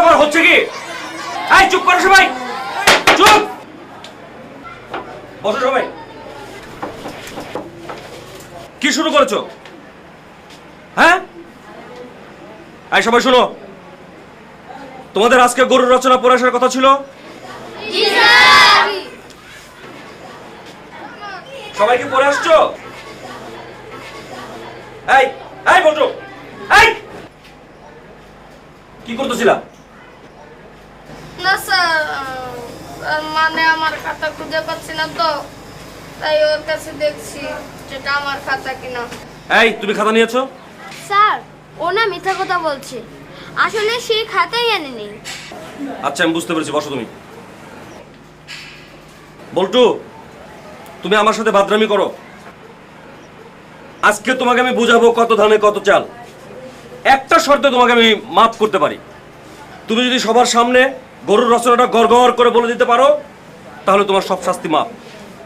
তোমার হচ্ছে কি? এই চুপ করো সবাই, চুপ বসো সবাই। কি শুরু করেছো? হ্যাঁ, এই সবাই শুনো, তোমাদের আজকে গরুর রচনা পড়ে আসার কথা ছিল। সবাই কি পড়ে আসছো? এই এই বলছো, এই কি করতেছিলা? না স্যার, মানে আমার খাতা খুঁজে পাচ্ছি না তো, তাই ওর কাছে দেখছি যেটা আমার খাতা কিনা। এই তুমি খাতা নিয়েছো? স্যার, ও না মিথ্যা কথা বলছে, আসলে সে খাতাই আনেনি। আচ্ছা আমি বুঝতে পেরেছি, বসো তুমি। বল্টু, তুমি আমার সাথে বাদরামি করো। আজকে তোমাকে আমি বুঝাবো কত ধানে কত চাল। একটা শর্তে তোমাকে আমি মাফ করতে পারি, তুমি যদি সবার সামনে গরুর রচনাটা গড় গড় করে বলে দিতে পারো, তাহলে তোমার সব শাস্তি মাফ।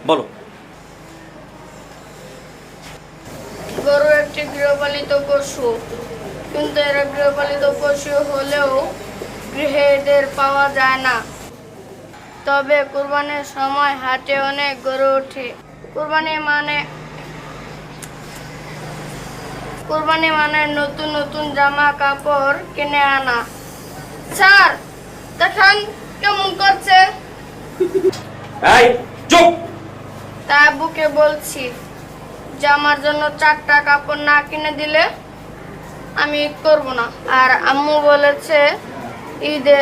বলো। গরু একটি গৃহপালিত পশু, কিন্তু এরা গৃহপালিত পশু হলেও গৃহে এদের পাওয়া যায় না। তবে কুরবানির সময় হাটে অনেক গরু ওঠে। কুরবানি মানে নতুন নতুন জামা কাপড় কিনে আনা। স্যার দেখেন কেমন করছে। এই চুপ। তা আব্বুকে বলছি যে আমার জন্য 4টা কাপড় না কিনে দিলে আমি ঈদ করব না। আর আম্মু বলেছে ঈদে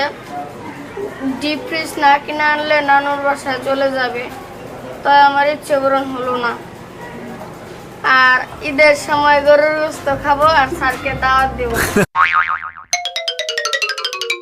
ডিপ ফ্রিজ না কিনে আনলে নানুর বাসায় চলে যাবে, তাই আমার ইচ্ছে পূরণ হলো না। আর ঈদের সময় গরুর গোশত খাবো আর স্যারকে দাওয়াত দেবো।